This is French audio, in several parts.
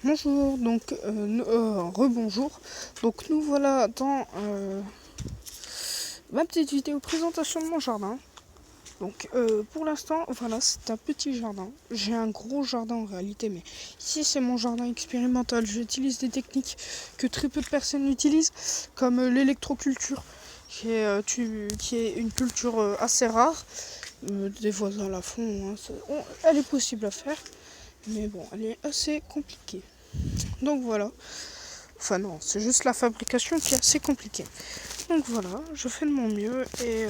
Bonjour, donc rebonjour. Donc nous voilà dans ma petite vidéo présentation de mon jardin. Donc pour l'instant, voilà, c'est un petit jardin. J'ai un gros jardin en réalité, mais ici c'est mon jardin expérimental. J'utilise des techniques que très peu de personnes utilisent, comme l'électroculture, qui est une culture assez rare. Des voisins la font, hein, elle est possible à faire, mais bon, elle est assez compliquée. Donc voilà. Enfin non, c'est juste la fabrication qui est assez compliquée. Donc voilà, je fais de mon mieux et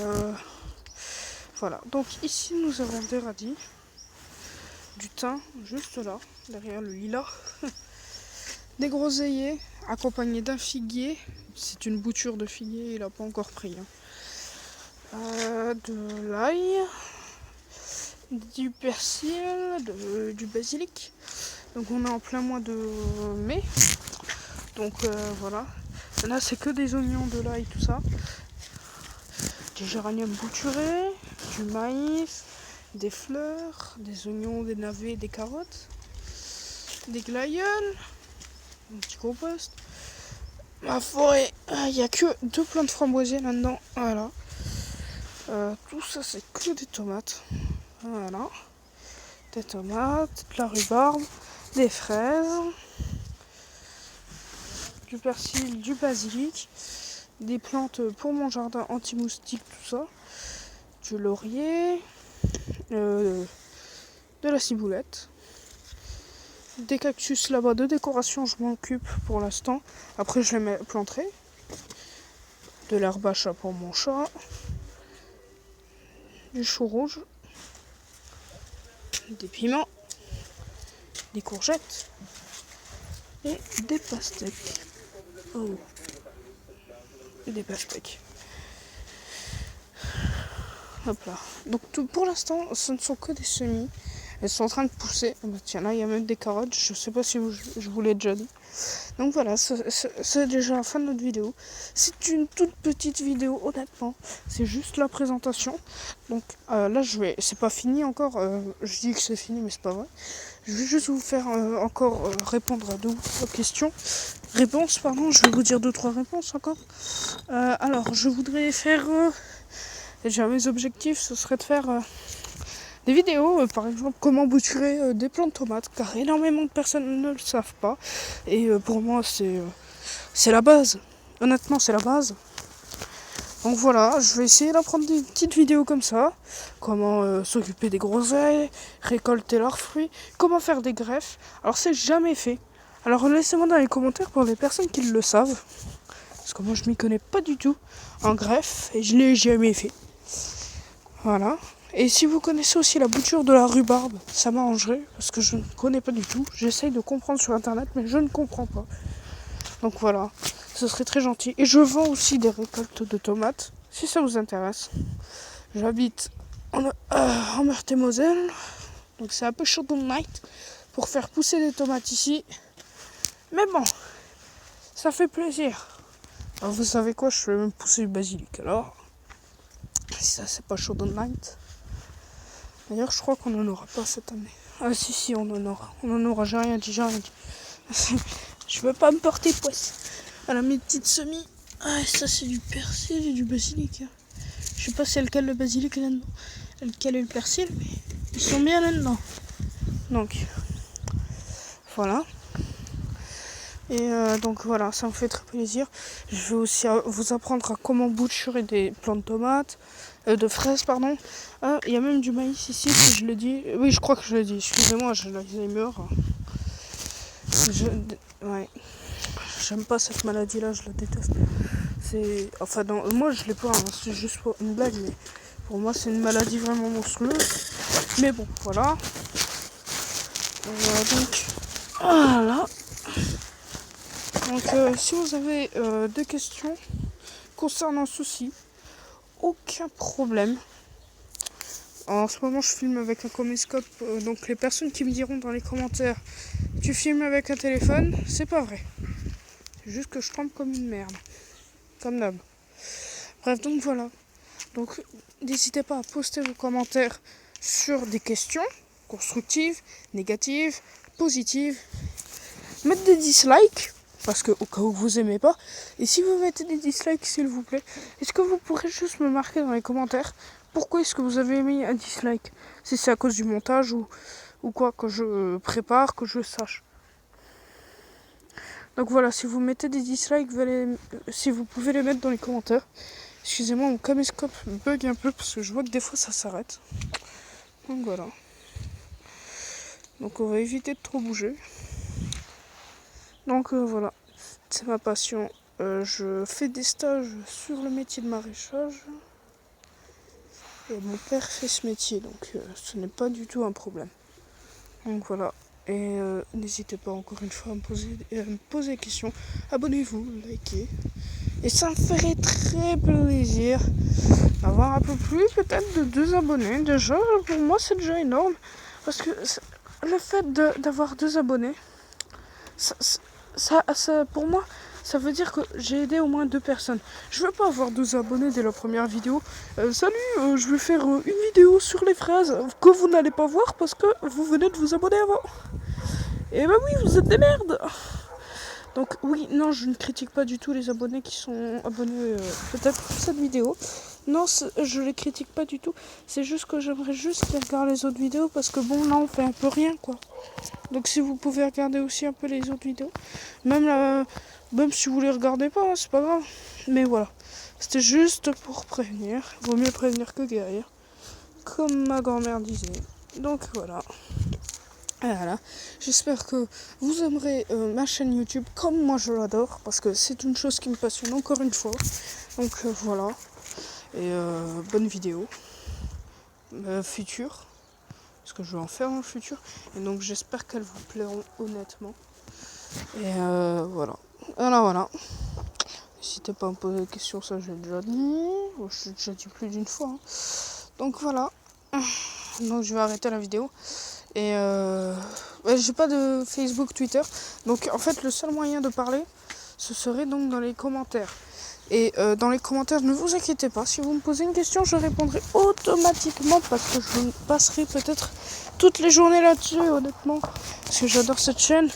voilà. Donc ici nous avons des radis, du thym juste là, derrière le lilas, des groseilliers accompagnés d'un figuier. C'est une bouture de figuier, il n'a pas encore pris. De l'ail, du persil, du basilic. Donc on est en plein mois de mai. Donc voilà. Là c'est que des oignons, de l'ail, tout ça. Du géranium bouturé, du maïs, des fleurs, des oignons, des navets, des carottes, des glaïeuls, un petit compost. Ma forêt, il n'y a que 2 plantes framboisiers là-dedans. Voilà. Tout ça c'est que des tomates. Voilà. Des tomates, de la rhubarbe, des fraises, du persil, du basilic, des plantes pour mon jardin anti-moustique, tout ça. Du laurier, de la ciboulette, des cactus là-bas de décoration, je m'en occupe pour l'instant. Après je les planterai. De l'herbe à chat pour mon chat, du chou rouge, des piments, des courgettes et des pastèques. Oh, et des pastèques. Hop là. Donc pour l'instant, ce ne sont que des semis. Elles sont en train de pousser. Oh bah tiens, là il y a même des carottes. Je sais pas si je vous l'ai déjà dit. Donc voilà, c'est déjà la fin de notre vidéo. C'est une toute petite vidéo, honnêtement. C'est juste la présentation. Donc là, c'est pas fini encore. Je dis que c'est fini, mais c'est pas vrai. Je vais juste vous faire encore répondre à 2 ou 3 questions. Réponses, pardon. Je vais vous dire 2-3 réponses encore. Alors, je voudrais faire... déjà, mes objectifs, ce serait de faire... des vidéos, par exemple, comment bouturer des plants de tomates, car énormément de personnes ne le savent pas. Et pour moi, c'est la base. Honnêtement, c'est la base. Donc voilà, je vais essayer d'apprendre des petites vidéos comme ça. Comment s'occuper des groseilles, récolter leurs fruits, comment faire des greffes. Alors c'est jamais fait. Alors laissez-moi dans les commentaires pour les personnes qui le savent. Parce que moi je m'y connais pas du tout en greffe et je l'ai jamais fait. Voilà. Et si vous connaissez aussi la bouture de la rhubarbe, ça m'arrangerait parce que je ne connais pas du tout. J'essaye de comprendre sur internet mais je ne comprends pas. Donc voilà, ce serait très gentil. Et je vends aussi des récoltes de tomates, si ça vous intéresse. J'habite en Meurthe-et-Moselle, donc c'est un peu chaud dans le night pour faire pousser des tomates ici. Mais bon, ça fait plaisir. Alors vous savez quoi, je fais même pousser du basilic. Alors, si ça c'est pas chaud dans le night. D'ailleurs, je crois qu'on n'en aura pas cette année. Ah si, on en aura. On en aura, j'ai rien dit. Je veux pas me porter poisse. Voilà mes petites semis. Ah, ça c'est du persil et du basilic. Je sais pas c'est lequel le basilic là-dedans, lequel est le persil, mais ils sont bien là-dedans. Donc voilà. Et donc voilà, ça me fait très plaisir. Je vais aussi vous apprendre à comment bouturer des plants de tomates, de fraises pardon. Il y a même du maïs ici, si je le dis. Oui, je crois que je le dis. Excusez-moi, j'ai l'Alzheimer. Ouais. J'aime pas cette maladie-là, je la déteste. Enfin, moi je l'ai pas, hein, c'est juste une blague, mais pour moi c'est une maladie vraiment monstrueuse. Mais bon, voilà. Donc, voilà. Donc, si vous avez des questions concernant ceci, aucun problème. En ce moment, je filme avec un caméscope, donc les personnes qui me diront dans les commentaires tu filmes avec un téléphone, c'est pas vrai. C'est juste que je trempe comme une merde. Comme d'hab. Bref, donc voilà. Donc n'hésitez pas à poster vos commentaires sur des questions constructives, négatives, positives. mettre des dislikes, parce que au cas où vous aimez pas. Et si vous mettez des dislikes, s'il vous plaît, est-ce que vous pourrez juste me marquer dans les commentaires pourquoi est-ce que vous avez mis un dislike? Si c'est à cause du montage ou quoi, que je prépare, que je sache. Donc voilà, si vous mettez des dislikes, si vous pouvez les mettre dans les commentaires. Excusez-moi, mon caméscope bug un peu parce que je vois que des fois ça s'arrête. Donc voilà. Donc on va éviter de trop bouger. Donc voilà, c'est ma passion. Je fais des stages sur le métier de maraîchage. Et mon père fait ce métier, donc ce n'est pas du tout un problème. Donc voilà. Et n'hésitez pas encore une fois à me poser des questions. Abonnez-vous, likez. Et ça me ferait très plaisir d'avoir un peu plus, peut-être de 2 abonnés. Déjà, pour moi, c'est déjà énorme. Parce que le fait d'avoir 2 abonnés, ça, pour moi, ça veut dire que j'ai aidé au moins 2 personnes. Je veux pas avoir 2 abonnés dès la première vidéo. Salut, je vais faire une vidéo sur les fraises que vous n'allez pas voir parce que vous venez de vous abonner avant. Et bah oui, vous êtes des merdes. Donc oui, non, je ne critique pas du tout les abonnés qui sont abonnés peut-être pour cette vidéo. Non, je les critique pas du tout. C'est juste que j'aimerais juste qu'ils regardent les autres vidéos parce que bon, là, on fait un peu rien, quoi. Donc si vous pouvez regarder aussi un peu les autres vidéos. Même si vous les regardez pas, hein, c'est pas grave. Mais voilà, c'était juste pour prévenir. Vaut mieux prévenir que guérir. Comme ma grand-mère disait. Donc voilà. Voilà, j'espère que vous aimerez ma chaîne YouTube comme moi je l'adore parce que c'est une chose qui me passionne encore une fois. Donc voilà, et bonne vidéo future, parce que je vais en faire dans le futur. Et donc j'espère qu'elles vous plairont honnêtement. Et voilà, voilà. N'hésitez pas à me poser des questions, ça j'ai déjà dit. Je l'ai déjà dit plus d'une fois. Hein. Donc voilà, donc je vais arrêter la vidéo. Et j'ai pas de Facebook, Twitter. Donc en fait le seul moyen de parler, ce serait donc dans les commentaires. Et dans les commentaires, ne vous inquiétez pas, si vous me posez une question, je répondrai automatiquement parce que je passerai peut-être toutes les journées là-dessus, honnêtement. Parce que j'adore cette chaîne.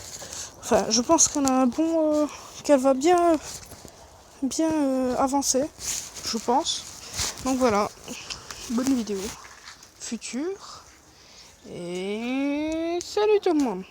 Enfin, je pense qu'elle a un bon, qu'elle va bien avancer, je pense. Donc voilà, bonne vidéo future. Et salut tout le monde!